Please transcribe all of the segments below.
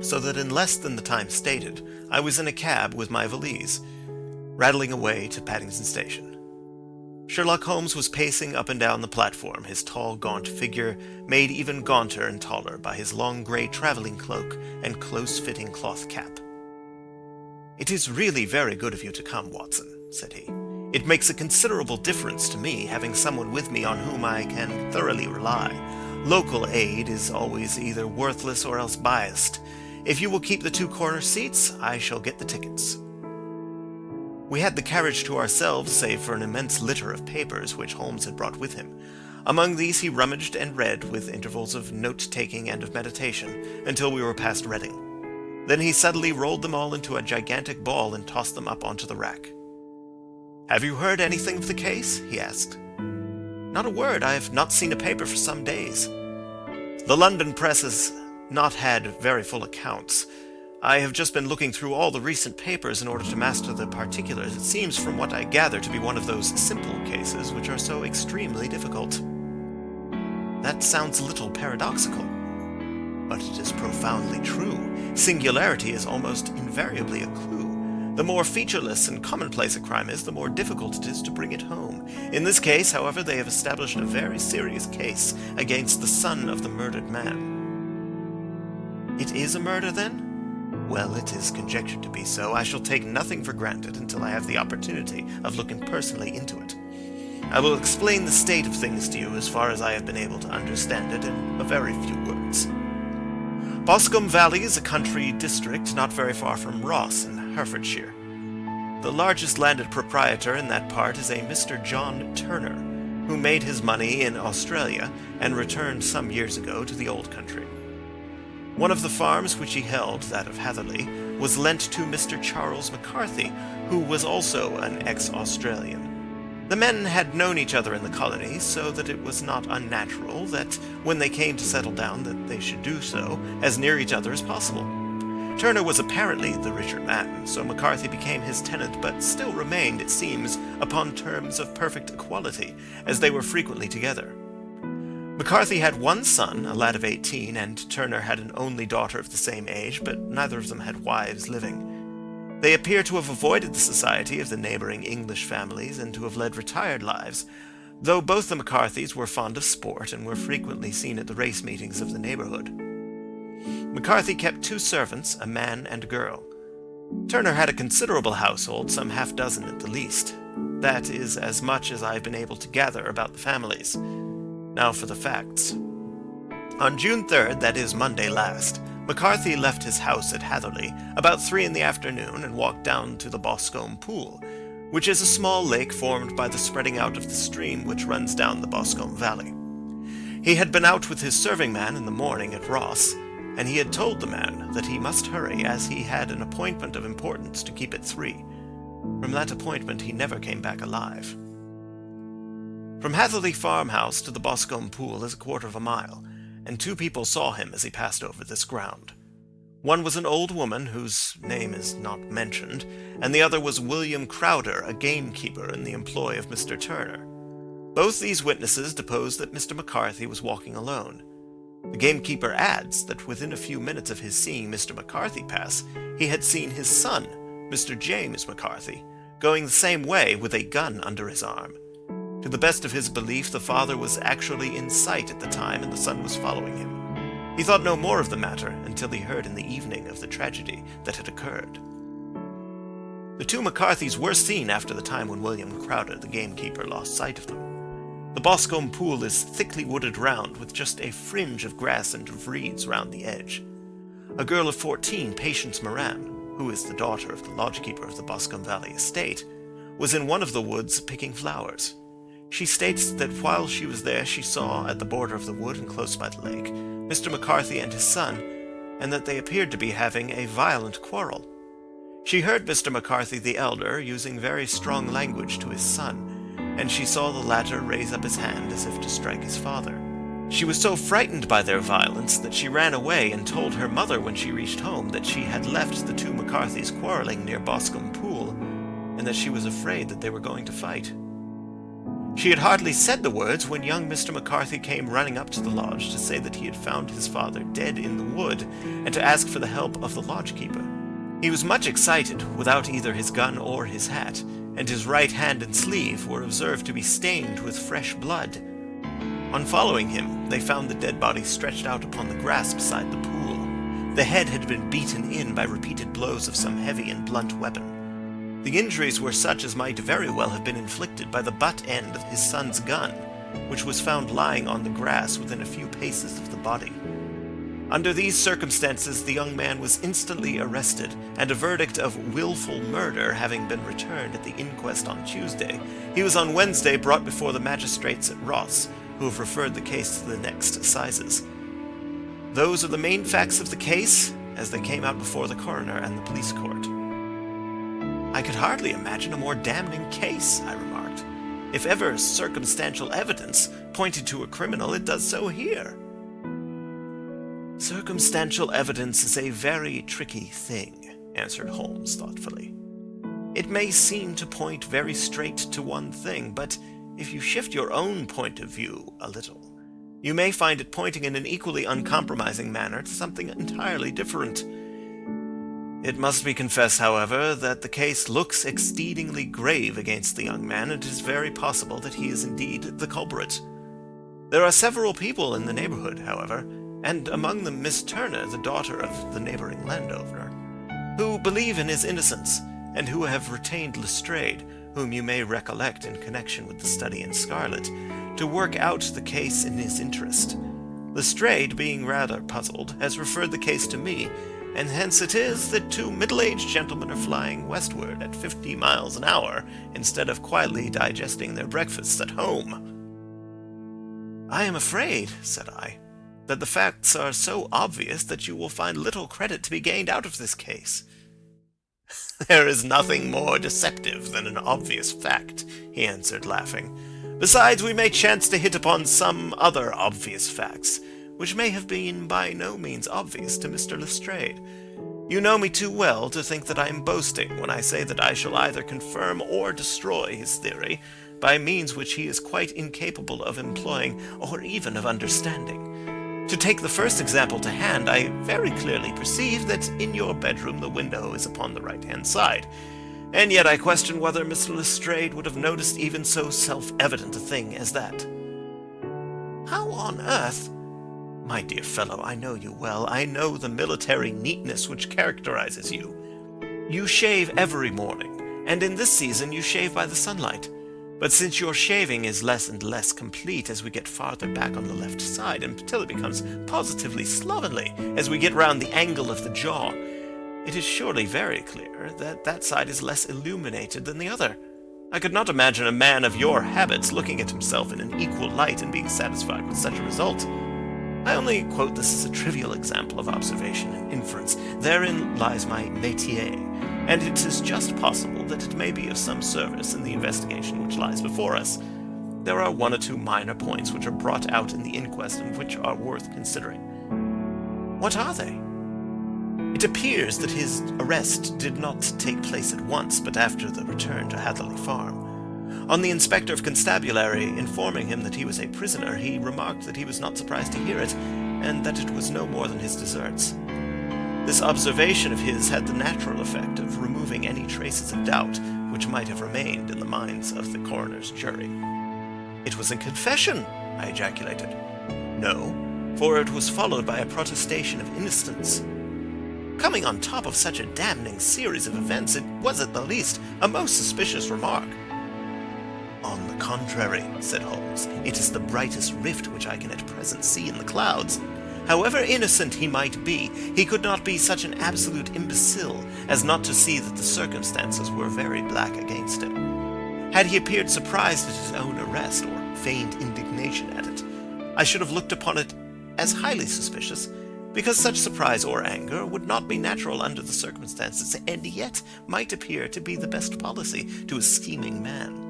so that in less than the time stated, I was in a cab with my valise, rattling away to Paddington Station. Sherlock Holmes was pacing up and down the platform, his tall, gaunt figure made even gaunter and taller by his long grey travelling cloak and close-fitting cloth cap. "It is really very good of you to come, Watson," said he. "It makes a considerable difference to me having someone with me on whom I can thoroughly rely. Local aid is always either worthless or else biased. If you will keep the two corner seats, I shall get the tickets." We had the carriage to ourselves, save for an immense litter of papers which Holmes had brought with him. Among these he rummaged and read, with intervals of note-taking and of meditation, until we were past Reading. Then he suddenly rolled them all into a gigantic ball and tossed them up onto the rack. "Have you heard anything of the case?" he asked. "Not a word. I have not seen a paper for some days. The London press has not had very full accounts. I have just been looking through all the recent papers in order to master the particulars. It seems from what I gather to be one of those simple cases which are so extremely difficult." "That sounds a little paradoxical." "But it is profoundly true. Singularity is almost invariably a clue. The more featureless and commonplace a crime is, the more difficult it is to bring it home. In this case, however, they have established a very serious case against the son of the murdered man." "It is a murder, then?" "Well, it is conjectured to be so. I shall take nothing for granted until I have the opportunity of looking personally into it. I will explain the state of things to you as far as I have been able to understand it in a very few words. Boscombe Valley is a country district not very far from Ross in Herefordshire. The largest landed proprietor in that part is a Mr. John Turner, who made his money in Australia and returned some years ago to the old country. One of the farms which he held, that of Hatherley, was lent to Mr. Charles McCarthy, who was also an ex-Australian. The men had known each other in the colonies, so that it was not unnatural that, when they came to settle down, that they should do so as near each other as possible. Turner was apparently the richer man, so McCarthy became his tenant, but still remained, it seems, upon terms of perfect equality, as they were frequently together. McCarthy had one son, a lad of 18, and Turner had an only daughter of the same age, but neither of them had wives living. They appear to have avoided the society of the neighbouring English families and to have led retired lives, though both the McCarthys were fond of sport and were frequently seen at the race meetings of the neighbourhood. McCarthy kept 2 servants, a man and a girl. Turner had a considerable household, some half-dozen at the least. That is as much as I have been able to gather about the families. Now for the facts. On June 3rd, that is Monday last, McCarthy left his house at Hatherley about 3 in the afternoon and walked down to the Boscombe Pool, which is a small lake formed by the spreading out of the stream which runs down the Boscombe Valley. He had been out with his serving man in the morning at Ross, and he had told the man that he must hurry, as he had an appointment of importance to keep at 3. From that appointment he never came back alive. From Hatherley farmhouse to the Boscombe Pool is a quarter of a mile, and 2 people saw him as he passed over this ground. One was an old woman whose name is not mentioned, and the other was William Crowder, a gamekeeper in the employ of Mr. Turner. Both these witnesses deposed that Mr. McCarthy was walking alone. The gamekeeper adds that within a few minutes of his seeing Mr. McCarthy pass, he had seen his son, Mr. James McCarthy, going the same way with a gun under his arm. To the best of his belief, the father was actually in sight at the time, and the son was following him. He thought no more of the matter until he heard in the evening of the tragedy that had occurred. The 2 McCarthys were seen after the time when William Crowder, the gamekeeper, lost sight of them. The Boscombe Pool is thickly wooded round, with just a fringe of grass and of reeds round the edge. A girl of 14, Patience Moran, who is the daughter of the lodgekeeper of the Boscombe Valley estate, was in one of the woods picking flowers. She states that while she was there she saw, at the border of the wood and close by the lake, Mr. McCarthy and his son, and that they appeared to be having a violent quarrel. She heard Mr. McCarthy the elder using very strong language to his son, and she saw the latter raise up his hand as if to strike his father. She was so frightened by their violence that she ran away and told her mother when she reached home that she had left the 2 McCarthys quarrelling near Boscombe Pool, and that she was afraid that they were going to fight. She had hardly said the words when young Mr. McCarthy came running up to the lodge to say that he had found his father dead in the wood and to ask for the help of the lodge-keeper. He was much excited, without either his gun or his hat, and his right hand and sleeve were observed to be stained with fresh blood. On following him, they found the dead body stretched out upon the grass beside the pool. The head had been beaten in by repeated blows of some heavy and blunt weapon. The injuries were such as might very well have been inflicted by the butt end of his son's gun, which was found lying on the grass within a few paces of the body. Under these circumstances, the young man was instantly arrested, and a verdict of willful murder having been returned at the inquest on Tuesday, he was on Wednesday brought before the magistrates at Ross, who have referred the case to the next assizes. Those are the main facts of the case, as they came out before the coroner and the police court. I could hardly imagine a more damning case, I remarked. If ever circumstantial evidence pointed to a criminal, it does so here. Circumstantial evidence is a very tricky thing, answered Holmes thoughtfully. It may seem to point very straight to one thing, but if you shift your own point of view a little, you may find it pointing in an equally uncompromising manner to something entirely different. It must be confessed, however, that the case looks exceedingly grave against the young man, and it is very possible that he is indeed the culprit. There are several people in the neighborhood, however, and among them Miss Turner, the daughter of the neighboring landowner, who believe in his innocence, and who have retained Lestrade, whom you may recollect in connection with the study in scarlet, to work out the case in his interest. Lestrade, being rather puzzled, has referred the case to me, and hence it is that two middle-aged gentlemen are flying westward at 50 miles an hour, instead of quietly digesting their breakfasts at home. I am afraid, said I, that the facts are so obvious that you will find little credit to be gained out of this case. There is nothing more deceptive than an obvious fact, he answered, laughing. Besides, we may chance to hit upon some other obvious facts, which may have been by no means obvious to Mr. Lestrade. You know me too well to think that I am boasting when I say that I shall either confirm or destroy his theory by means which he is quite incapable of employing or even of understanding. To take the first example to hand, I very clearly perceive that in your bedroom the window is upon the right-hand side, and yet I question whether Mr. Lestrade would have noticed even so self-evident a thing as that. How on earth? My dear fellow, I know you well. I know the military neatness which characterizes you. You shave every morning, and in this season you shave by the sunlight. But since your shaving is less and less complete as we get farther back on the left side, until it becomes positively slovenly as we get round the angle of the jaw, it is surely very clear that that side is less illuminated than the other. I could not imagine a man of your habits looking at himself in an equal light and being satisfied with such a result. I only quote this as a trivial example of observation and inference. Therein lies my métier, and it is just possible that it may be of some service in the investigation which lies before us. There are one or two minor points which are brought out in the inquest and which are worth considering. What are they? It appears that his arrest did not take place at once, but after the return to Hatherley Farm. On the Inspector of Constabulary informing him that he was a prisoner, he remarked that he was not surprised to hear it, and that it was no more than his deserts. This observation of his had the natural effect of removing any traces of doubt which might have remained in the minds of the coroner's jury. It was a confession, I ejaculated. No, for it was followed by a protestation of innocence. Coming on top of such a damning series of events, it was at the least a most suspicious remark. On the contrary, said Holmes, it is the brightest rift which I can at present see in the clouds. However innocent he might be, he could not be such an absolute imbecile as not to see that the circumstances were very black against him. Had he appeared surprised at his own arrest, or feigned indignation at it, I should have looked upon it as highly suspicious, because such surprise or anger would not be natural under the circumstances, and yet might appear to be the best policy to a scheming man.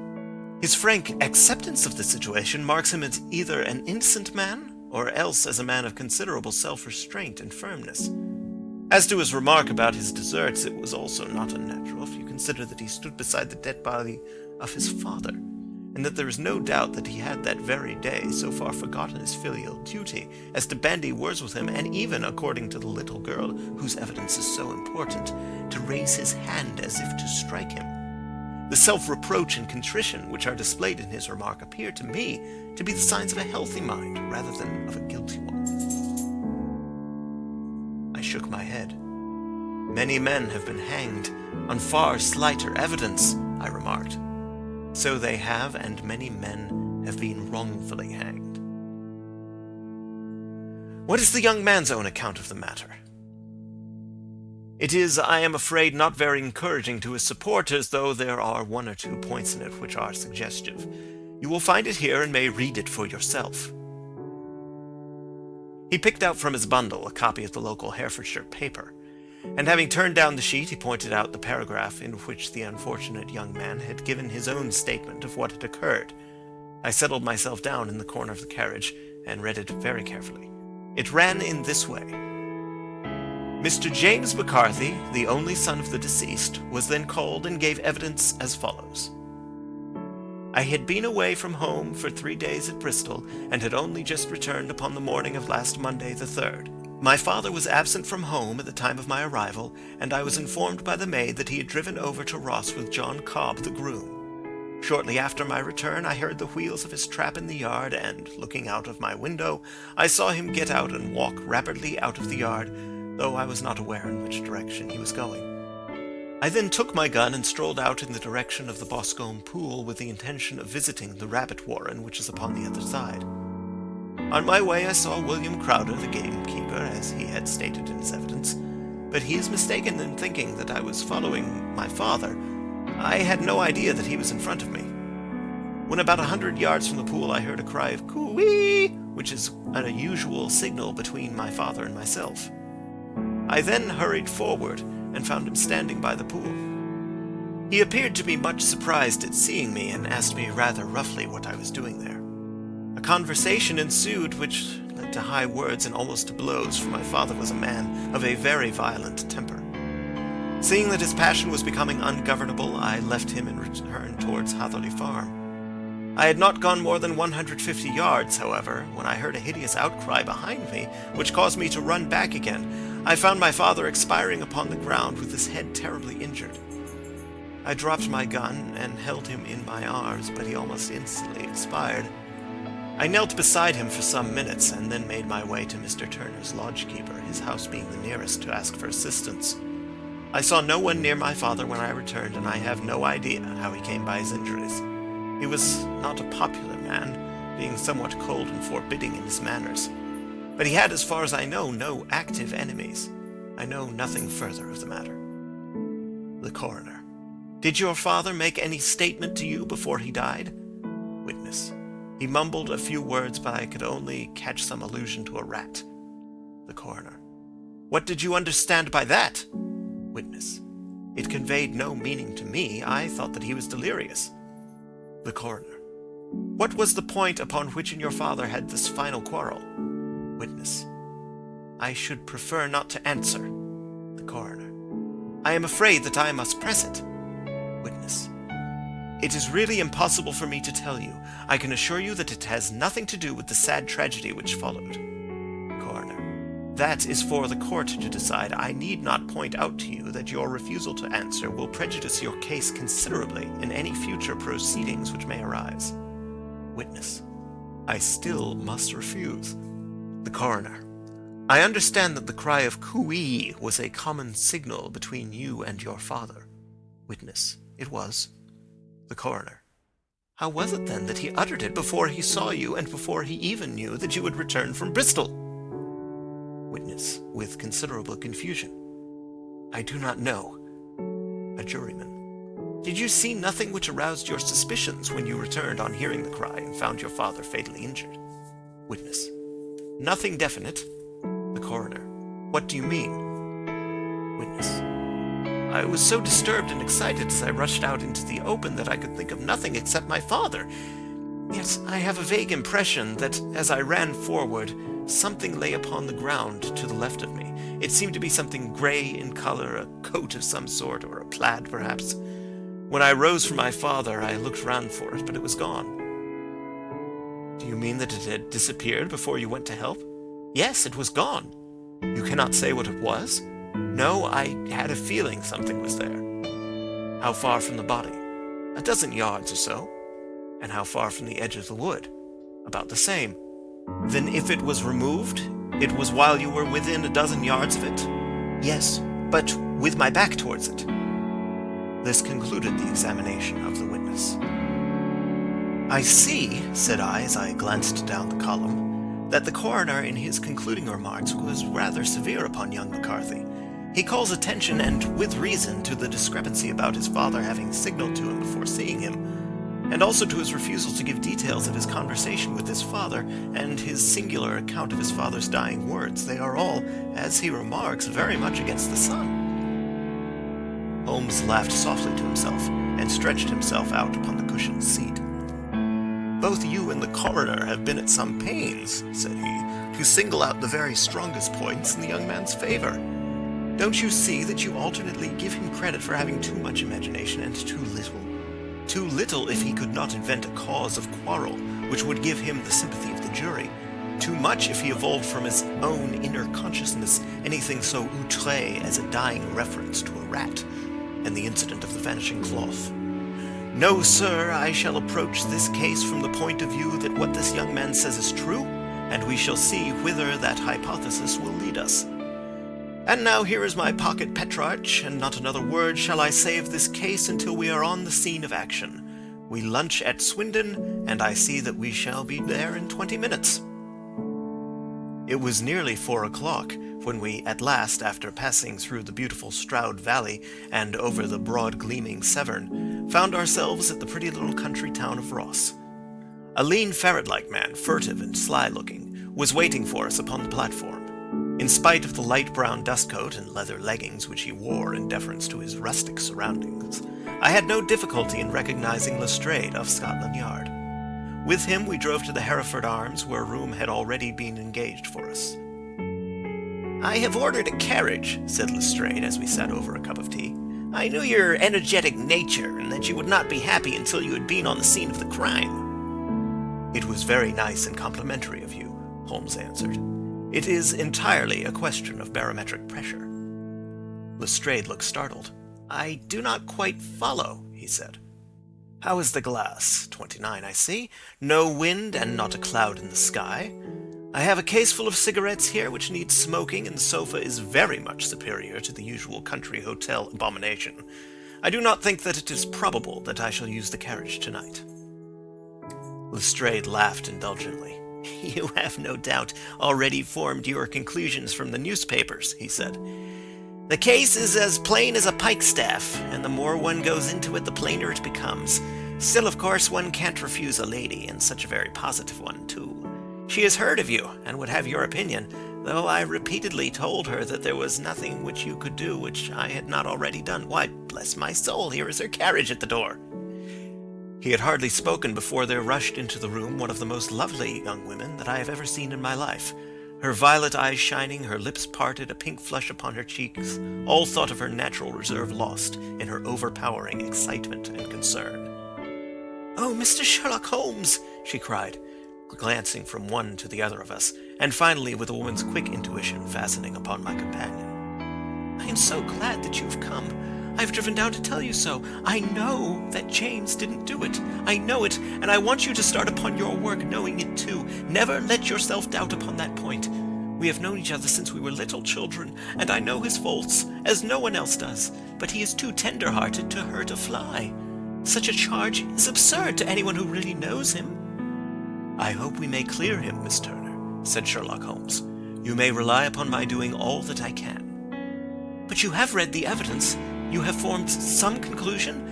His frank acceptance of the situation marks him as either an innocent man, or else as a man of considerable self-restraint and firmness. As to his remark about his deserts, it was also not unnatural, if you consider that he stood beside the dead body of his father, and that there is no doubt that he had that very day so far forgotten his filial duty as to bandy words with him, and even, according to the little girl whose evidence is so important, to raise his hand as if to strike him. The self-reproach and contrition which are displayed in his remark appear to me to be the signs of a healthy mind rather than of a guilty one. I shook my head. Many men have been hanged on far slighter evidence, I remarked. So they have, and many men have been wrongfully hanged. What is the young man's own account of the matter? It is, I am afraid, not very encouraging to his supporters, though there are one or two points in it which are suggestive. You will find it here and may read it for yourself. He picked out from his bundle a copy of the local Herefordshire paper, and having turned down the sheet, he pointed out the paragraph in which the unfortunate young man had given his own statement of what had occurred. I settled myself down in the corner of the carriage and read it very carefully. It ran in this way. Mr. James McCarthy, the only son of the deceased, was then called and gave evidence as follows. I had been away from home for 3 days at Bristol, and had only just returned upon the morning of last Monday the 3rd. My father was absent from home at the time of my arrival, and I was informed by the maid that he had driven over to Ross with John Cobb, the groom. Shortly after my return, I heard the wheels of his trap in the yard, and, looking out of my window, I saw him get out and walk rapidly out of the yard, though I was not aware in which direction he was going. I then took my gun and strolled out in the direction of the Boscombe pool with the intention of visiting the rabbit warren which is upon the other side. On my way I saw William Crowder, the gamekeeper, as he had stated in his evidence, but he is mistaken in thinking that I was following my father. I had no idea that he was in front of me. When about 100 yards from the pool I heard a cry of "Coo-ee!" which is an unusual signal between my father and myself. I then hurried forward and found him standing by the pool. He appeared to be much surprised at seeing me and asked me rather roughly what I was doing there. A conversation ensued which led to high words and almost to blows, for my father was a man of a very violent temper. Seeing that his passion was becoming ungovernable, I left him and returned towards Hatherley Farm. I had not gone more than 150 yards, however, when I heard a hideous outcry behind me, which caused me to run back again. I found my father expiring upon the ground with his head terribly injured. I dropped my gun and held him in my arms, but he almost instantly expired. I knelt beside him for some minutes, and then made my way to Mr. Turner's lodgekeeper, his house being the nearest, to ask for assistance. I saw no one near my father when I returned, and I have no idea how he came by his injuries. He was not a popular man, being somewhat cold and forbidding in his manners. But he had, as far as I know, no active enemies. I know nothing further of the matter. The coroner. Did your father make any statement to you before he died? Witness. He mumbled a few words, but I could only catch some allusion to a rat. The coroner. What did you understand by that? Witness. It conveyed no meaning to me. I thought that he was delirious. The coroner. What was the point upon which you and your father had this final quarrel? Witness. I should prefer not to answer. The coroner. I am afraid that I must press it. Witness. It is really impossible for me to tell you. I can assure you that it has nothing to do with the sad tragedy which followed. Coroner. That is for the court to decide. I need not point out to you that your refusal to answer will prejudice your case considerably in any future proceedings which may arise. Witness. I still must refuse. The coroner. I understand that the cry of "Coo-ee" was a common signal between you and your father. Witness. It was. The coroner. How was it then that he uttered it before he saw you and before he even knew that you had returned from Bristol? Witness, with considerable confusion. I do not know. A juryman. Did you see nothing which aroused your suspicions when you returned on hearing the cry and found your father fatally injured? Witness. Nothing definite. The coroner. What do you mean? Witness. I was so disturbed and excited as I rushed out into the open that I could think of nothing except my father. Yet I have a vague impression that, as I ran forward, something lay upon the ground to the left of me. It seemed to be something grey in colour, a coat of some sort, or a plaid, perhaps. When I rose from my father, I looked round for it, but it was gone. Do you mean that it had disappeared before you went to help? Yes, it was gone. You cannot say what it was? No, I had a feeling something was there. How far from the body? 12 yards or so. And how far from the edge of the wood? About the same. Then if it was removed, it was while you were within 12 yards of it? Yes, but with my back towards it. This concluded the examination of the witness. I see, said I as I glanced down the column, that the coroner in his concluding remarks was rather severe upon young McCarthy. He calls attention, and with reason, to the discrepancy about his father having signaled to him before seeing him, and also to his refusal to give details of his conversation with his father, and his singular account of his father's dying words. They are all, as he remarks, very much against the son. Holmes laughed softly to himself, and stretched himself out upon the cushioned seat. Both you and the coroner have been at some pains, said he, to single out the very strongest points in the young man's favor. Don't you see that you alternately give him credit for having too much imagination and too little? Too little if he could not invent a cause of quarrel which would give him the sympathy of the jury. Too much if he evolved from his own inner consciousness anything so outré as a dying reference to a rat and the incident of the vanishing cloth. No, sir, I shall approach this case from the point of view that what this young man says is true, and we shall see whither that hypothesis will lead us. And now here is my pocket Petrarch, and not another word shall I say of this case until we are on the scene of action. We lunch at Swindon, and I see that we shall be there in 20 minutes. It was nearly 4 o'clock when we at last, after passing through the beautiful Stroud Valley and over the broad gleaming Severn, found ourselves at the pretty little country town of Ross. A lean ferret-like man, furtive and sly-looking, was waiting for us upon the platform. In spite of the light brown dustcoat and leather leggings which he wore in deference to his rustic surroundings, I had no difficulty in recognizing Lestrade of Scotland Yard. With him we drove to the Hereford Arms, where a room had already been engaged for us. "I have ordered a carriage," said Lestrade as we sat over a cup of tea. "I knew your energetic nature, and that you would not be happy until you had been on the scene of the crime." "It was very nice and complimentary of you," Holmes answered. "It is entirely a question of barometric pressure." Lestrade looked startled. "I do not quite follow," he said. "How is the glass? 29, I see. No wind and not a cloud in the sky. I have a case full of cigarettes here which needs smoking, and the sofa is very much superior to the usual country hotel abomination. I do not think that it is probable that I shall use the carriage tonight." Lestrade laughed indulgently. "You have no doubt already formed your conclusions from the newspapers," he said. "The case is as plain as a pikestaff, and the more one goes into it, the plainer it becomes. Still, of course, one can't refuse a lady, and such a very positive one, too. She has heard of you, and would have your opinion, though I repeatedly told her that there was nothing which you could do which I had not already done. Why, bless my soul, here is her carriage at the door." He had hardly spoken before there rushed into the room one of the most lovely young women that I have ever seen in my life. Her violet eyes shining, her lips parted, a pink flush upon her cheeks, all thought of her natural reserve lost in her overpowering excitement and concern. "Oh, Mr. Sherlock Holmes!" she cried, glancing from one to the other of us, and finally with a woman's quick intuition fastening upon my companion. "I am so glad that you've come. I've driven down to tell you so. I know that James didn't do it. I know it, and I want you to start upon your work knowing it too. Never let yourself doubt upon that point. We have known each other since we were little children, and I know his faults, as no one else does, but he is too tender-hearted to hurt a fly. Such a charge is absurd to anyone who really knows him." "I hope we may clear him, Miss Turner," said Sherlock Holmes. "You may rely upon my doing all that I can." "But you have read the evidence. You have formed some conclusion?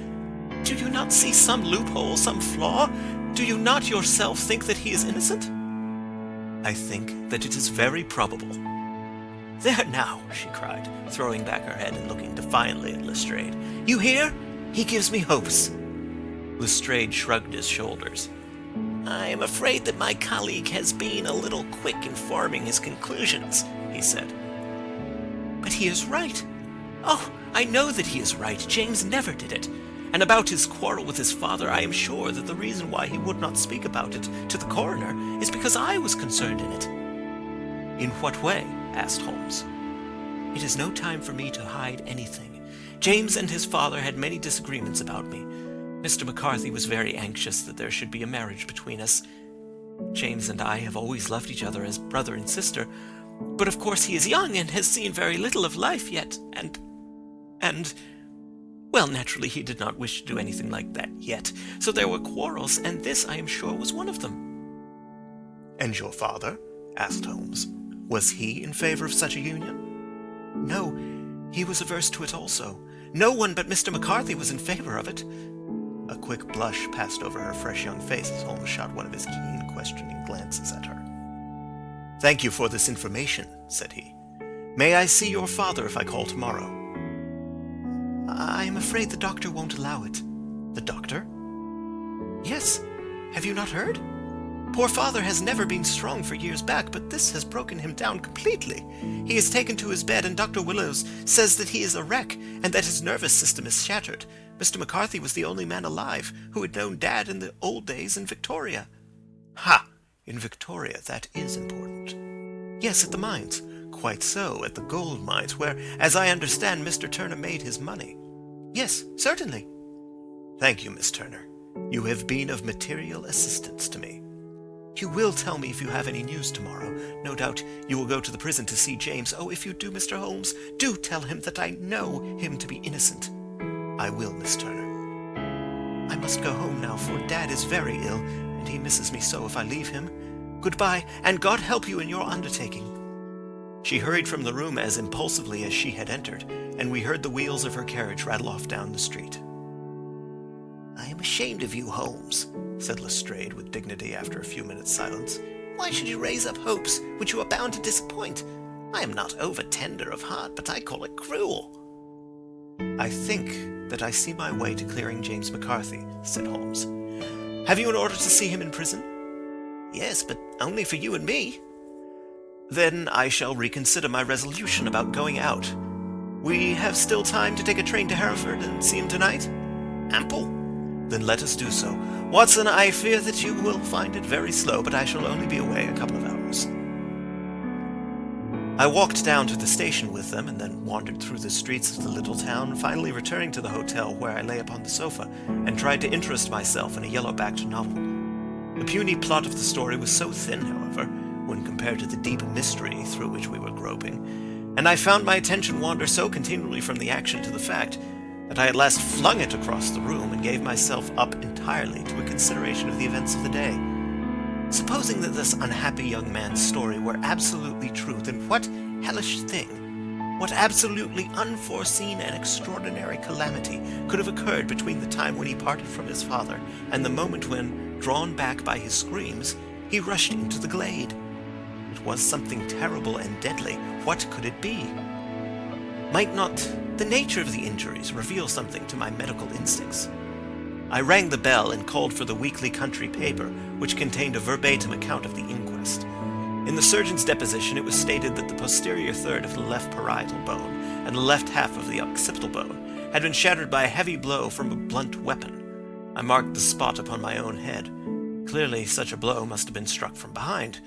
Do you not see some loophole, some flaw? Do you not yourself think that he is innocent?" "I think that it is very probable." "There now," she cried, throwing back her head and looking defiantly at Lestrade. "You hear? He gives me hopes." Lestrade shrugged his shoulders. "I am afraid that my colleague has been a little quick in forming his conclusions," he said. "But he is right. Oh, I know that he is right. James never did it. And about his quarrel with his father, I am sure that the reason why he would not speak about it to the coroner is because I was concerned in it." "In what way?" asked Holmes. "It is no time for me to hide anything. James and his father had many disagreements about me. Mr. McCarthy was very anxious that there should be a marriage between us. James and I have always loved each other as brother and sister, but of course he is young and has seen very little of life yet, and well, naturally he did not wish to do anything like that yet, so there were quarrels, and this, I am sure, was one of them." "And your father?" asked Holmes. "Was he in favor of such a union?" "No, he was averse to it also. No one but Mr. McCarthy was in favor of it." A quick blush passed over her fresh young face as Holmes shot one of his keen, questioning glances at her. "Thank you for this information," said he. "May I see your father if I call tomorrow?" "I am afraid the doctor won't allow it." "The doctor?" "Yes. Have you not heard? Poor father has never been strong for years back, but this has broken him down completely. He is taken to his bed, and Dr. Willows says that he is a wreck, and that his nervous system is shattered. Mr. McCarthy was the only man alive who had known Dad in the old days in Victoria." "Ha! In Victoria, that is important." "Yes, at the mines." "Quite so, at the gold mines, where, as I understand, Mr. Turner made his money." "Yes, certainly." "Thank you, Miss Turner. You have been of material assistance to me. You will tell me if you have any news tomorrow. No doubt you will go to the prison to see James. Oh, if you do, Mr. Holmes, do tell him that I know him to be innocent." "I will, Miss Turner." "I must go home now, for Dad is very ill, and he misses me so if I leave him. Goodbye, and God help you in your undertaking." She hurried from the room as impulsively as she had entered, and we heard the wheels of her carriage rattle off down the street. "I am ashamed of you, Holmes," said Lestrade with dignity after a few minutes' silence. "Why should you raise up hopes which you are bound to disappoint? I am not over-tender of heart, but I call it cruel." "I think that I see my way to clearing James McCarthy," said Holmes. "Have you an order to see him in prison?" "Yes, but only for you and me." "Then I shall reconsider my resolution about going out. We have still time to take a train to Hereford and see him tonight?" "Ample." "Then let us do so. Watson, I fear that you will find it very slow, but I shall only be away a couple of hours." I walked down to the station with them, and then wandered through the streets of the little town, finally returning to the hotel, where I lay upon the sofa, and tried to interest myself in a yellow-backed novel. The puny plot of the story was so thin, however, when compared to the deep mystery through which we were groping, and I found my attention wander so continually from the action to the fact, that I at last flung it across the room and gave myself up entirely to a consideration of the events of the day. Supposing that this unhappy young man's story were absolutely true, then what hellish thing, what absolutely unforeseen and extraordinary calamity could have occurred between the time when he parted from his father and the moment when, drawn back by his screams, he rushed into the glade? It was something terrible and deadly. What could it be? Might not the nature of the injuries reveal something to my medical instincts? I rang the bell and called for the weekly country paper, which contained a verbatim account of the inquest. In the surgeon's deposition, it was stated that the posterior third of the left parietal bone and the left half of the occipital bone had been shattered by a heavy blow from a blunt weapon. I marked the spot upon my own head. Clearly, such a blow must have been struck from behind.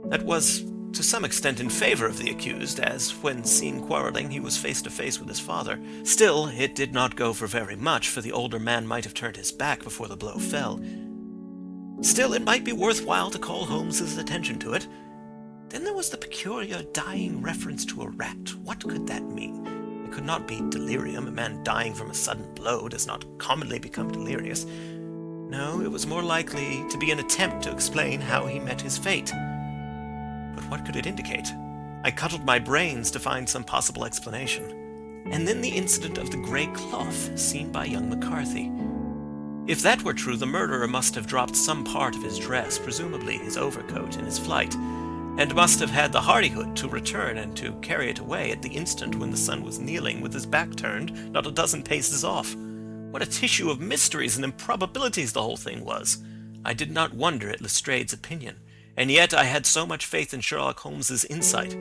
That was to some extent in favor of the accused, as, when seen quarreling, he was face to face with his father. Still, it did not go for very much, for the older man might have turned his back before the blow fell. Still, it might be worthwhile to call Holmes's attention to it. Then there was the peculiar dying reference to a rat. What could that mean? It could not be delirium. A man dying from a sudden blow does not commonly become delirious. No, it was more likely to be an attempt to explain how he met his fate. But what could it indicate? I cuddled my brains to find some possible explanation. And then the incident of the grey cloth seen by young McCarthy. If that were true, the murderer must have dropped some part of his dress, presumably his overcoat, in his flight, and must have had the hardihood to return and to carry it away at the instant when the son was kneeling with his back turned not a dozen paces off. What a tissue of mysteries and improbabilities the whole thing was! I did not wonder at Lestrade's opinion, and yet I had so much faith in Sherlock Holmes's insight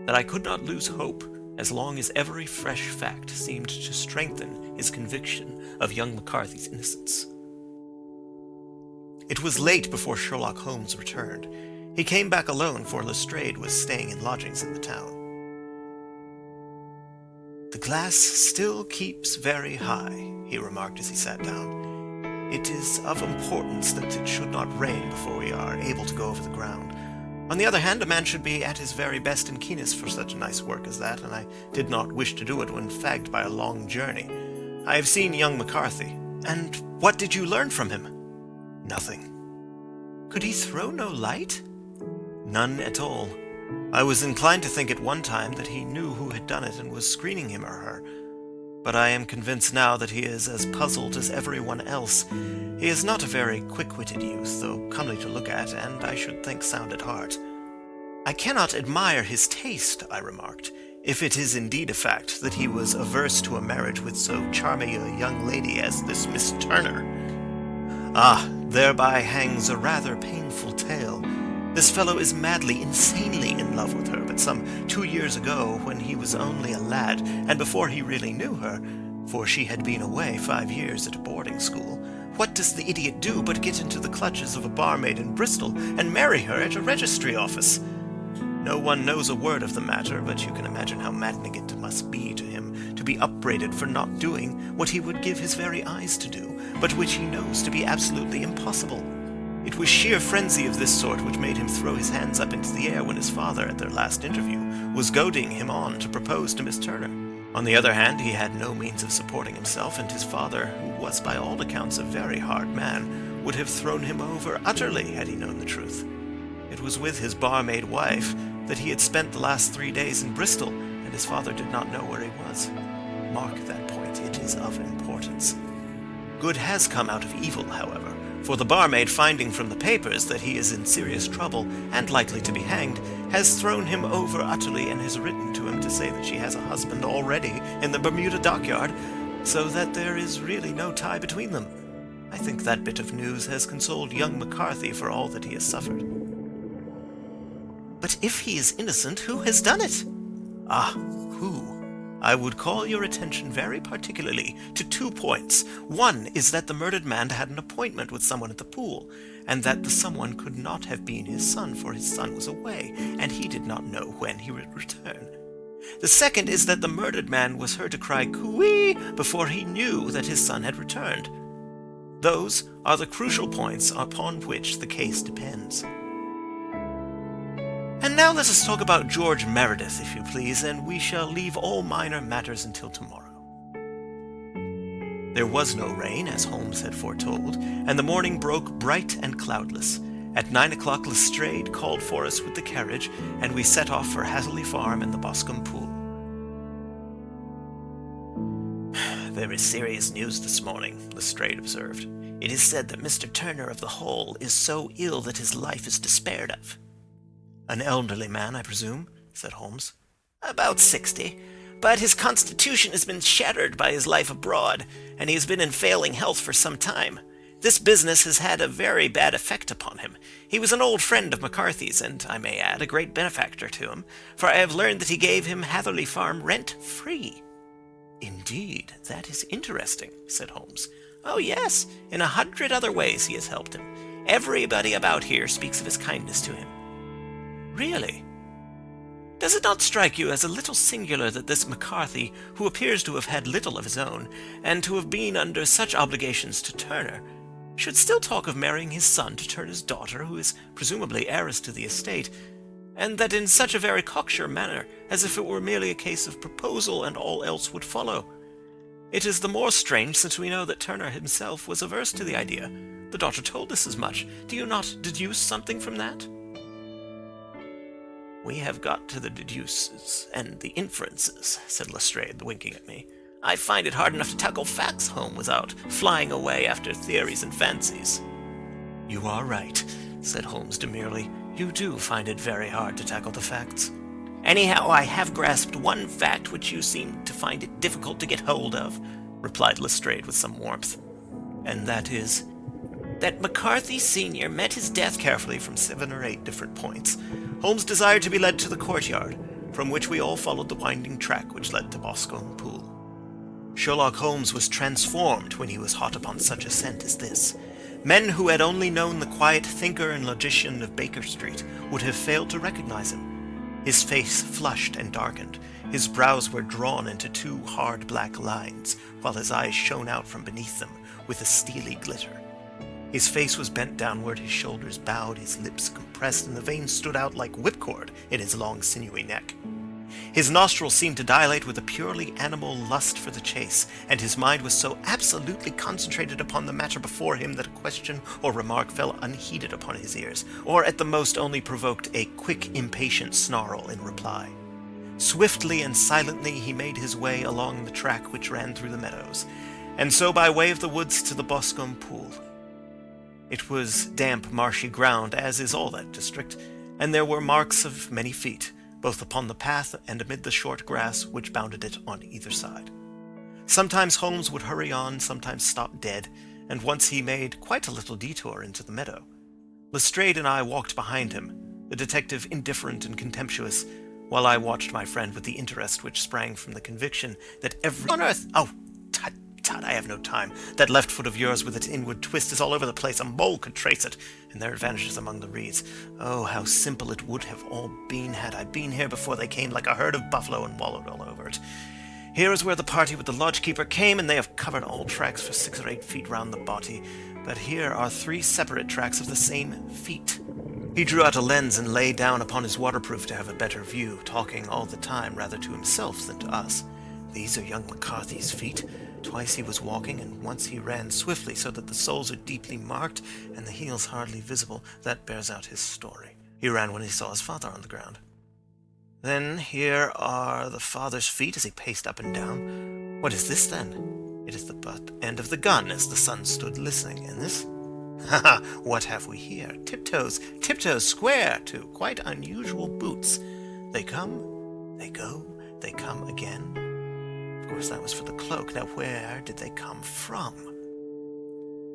that I could not lose hope as long as every fresh fact seemed to strengthen his conviction of young McCarthy's innocence. It was late before Sherlock Holmes returned. He came back alone, for Lestrade was staying in lodgings in the town. "The glass still keeps very high," he remarked as he sat down. "It is of importance that it should not rain before we are able to go over the ground. On the other hand, a man should be at his very best and keenest for such nice work as that, and I did not wish to do it when fagged by a long journey. I have seen young McCarthy." "And what did you learn from him?" "Nothing." "Could he throw no light?" "None at all. I was inclined to think at one time that he knew who had done it and was screening him or her. But I am convinced now that he is as puzzled as everyone else. He is not a very quick-witted youth, though comely to look at, and I should think sound at heart." "I cannot admire his taste," I remarked, "if it is indeed a fact that he was averse to a marriage with so charming a young lady as this Miss Turner." "Ah, thereby hangs a rather painful tale. This fellow is madly, insanely in love with her, but some 2 years ago, when he was only a lad, and before he really knew her, for she had been away 5 years at a boarding school, what does the idiot do but get into the clutches of a barmaid in Bristol and marry her at a registry office? No one knows a word of the matter, but you can imagine how maddening it must be to him to be upbraided for not doing what he would give his very eyes to do, but which he knows to be absolutely impossible. It was sheer frenzy of this sort which made him throw his hands up into the air when his father, at their last interview, was goading him on to propose to Miss Turner. On the other hand, he had no means of supporting himself, and his father, who was by all accounts a very hard man, would have thrown him over utterly had he known the truth. It was with his barmaid wife that he had spent the last 3 days in Bristol, and his father did not know where he was. Mark that point, it is of importance. Good has come out of evil, however, for the barmaid, finding from the papers that he is in serious trouble and likely to be hanged, has thrown him over utterly and has written to him to say that she has a husband already in the Bermuda dockyard, so that there is really no tie between them. I think that bit of news has consoled young McCarthy for all that he has suffered." "But if he is innocent, who has done it?" "Ah, who? I would call your attention very particularly to 2 points. One is that the murdered man had an appointment with someone at the pool, and that the someone could not have been his son, for his son was away, and he did not know when he would return. The second is that the murdered man was heard to cry cooee before he knew that his son had returned. Those are the crucial points upon which the case depends. And now let us talk about George Meredith, if you please, and we shall leave all minor matters until tomorrow." There was no rain, as Holmes had foretold, and the morning broke bright and cloudless. At 9 o'clock Lestrade called for us with the carriage, and we set off for Hatherley Farm and the Boscombe pool. "Very serious news this morning," Lestrade observed. "It is said that Mr. Turner of the Hole is so ill that his life is despaired of." "An elderly man, I presume?" said Holmes. "About 60. But his constitution has been shattered by his life abroad, and he has been in failing health for some time. This business has had a very bad effect upon him. He was an old friend of McCarthy's, and, I may add, a great benefactor to him, for I have learned that he gave him Hatherley Farm rent-free." "Indeed, that is interesting," said Holmes. "Oh, yes. In 100 other ways he has helped him. Everybody about here speaks of his kindness to him." "Really? Does it not strike you as a little singular that this McCarthy, who appears to have had little of his own, and to have been under such obligations to Turner, should still talk of marrying his son to Turner's daughter, who is presumably heiress to the estate, and that in such a very cocksure manner, as if it were merely a case of proposal and all else would follow? It is the more strange since we know that Turner himself was averse to the idea. The daughter told us as much. Do you not deduce something from that?" "We have got to the deduces and the inferences," said Lestrade, winking at me. "I find it hard enough to tackle facts home without flying away after theories and fancies." "You are right," said Holmes demurely. "You do find it very hard to tackle the facts." "Anyhow, I have grasped one fact which you seem to find it difficult to get hold of," replied Lestrade with some warmth. "And that is?" "That McCarthy Sr. met his death carefully from 7 or 8 different points. Holmes desired to be led to the courtyard. from which we all followed the winding track which led to Boscombe Pool. Sherlock Holmes was transformed when he was hot upon such a scent as this. Men who had only known the quiet thinker and logician of Baker Street would have failed to recognize him. His face flushed and darkened. His brows were drawn into two hard black lines, while his eyes shone out from beneath them with a steely glitter. His face was bent downward, his shoulders bowed, his lips compressed, and the veins stood out like whipcord in his long sinewy neck. His nostrils seemed to dilate with a purely animal lust for the chase, and his mind was so absolutely concentrated upon the matter before him that a question or remark fell unheeded upon his ears, or at the most only provoked a quick, impatient snarl in reply. Swiftly and silently he made his way along the track which ran through the meadows, and so by way of the woods to the Boscombe Pool. It was damp, marshy ground, as is all that district, and there were marks of many feet, both upon the path and amid the short grass which bounded it on either side. Sometimes Holmes would hurry on, sometimes stop dead, and once he made quite a little detour into the meadow. Lestrade and I walked behind him, the detective indifferent and contemptuous, while I watched my friend with the interest which sprang from the conviction that every... On earth! Oh, tut, tut, I have no time. That left foot of yours with its inward twist is all over the place. A mole could trace it, and there it vanishes among the reeds. Oh, how simple it would have all been had I been here before they came like a herd of buffalo and wallowed all over it. Here is where the party with the lodge-keeper came, and they have covered all tracks for 6 or 8 feet round the body. But here are 3 separate tracks of the same feet. He drew out a lens and lay down upon his waterproof to have a better view, talking all the time rather to himself than to us. These are young McCarthy's feet. Twice he was walking, and once he ran swiftly, so that the soles are deeply marked and the heels hardly visible. That bears out his story. He ran when he saw his father on the ground. Then here are the father's feet as he paced up and down. What is this, then? It is the butt end of the gun as the son stood listening. And this? Ha! What have we here? Tiptoes square, too. Quite unusual boots. They come, they go, they come again. Of course, that was for the cloak. Now, where did they come from?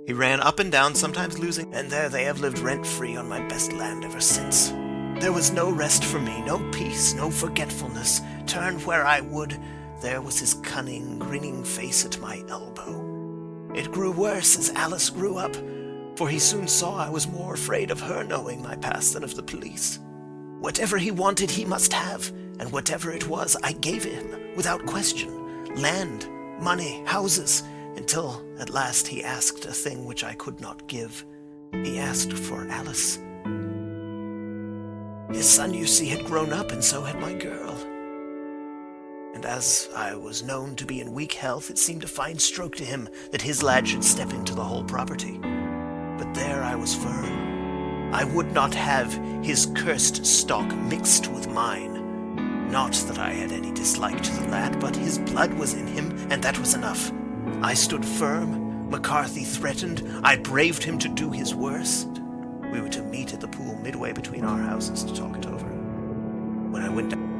He ran up and down, sometimes losing, and there they have lived rent-free on my best land ever since. There was no rest for me, no peace, no forgetfulness. Turn where I would, there was his cunning, grinning face at my elbow. It grew worse as Alice grew up, for he soon saw I was more afraid of her knowing my past than of the police. Whatever he wanted he must have, and whatever it was I gave him, without question. Land, money, houses, until at last he asked a thing which I could not give. He asked for Alice. His son, you see, had grown up, and so had my girl. And as I was known to be in weak health, it seemed a fine stroke to him that his lad should step into the whole property. But there I was firm. I would not have his cursed stock mixed with mine. Not that I had any dislike to the lad, but his blood was in him, and that was enough. I stood firm. McCarthy threatened. I braved him to do his worst. We were to meet at the pool midway between our houses to talk it over. When I went down...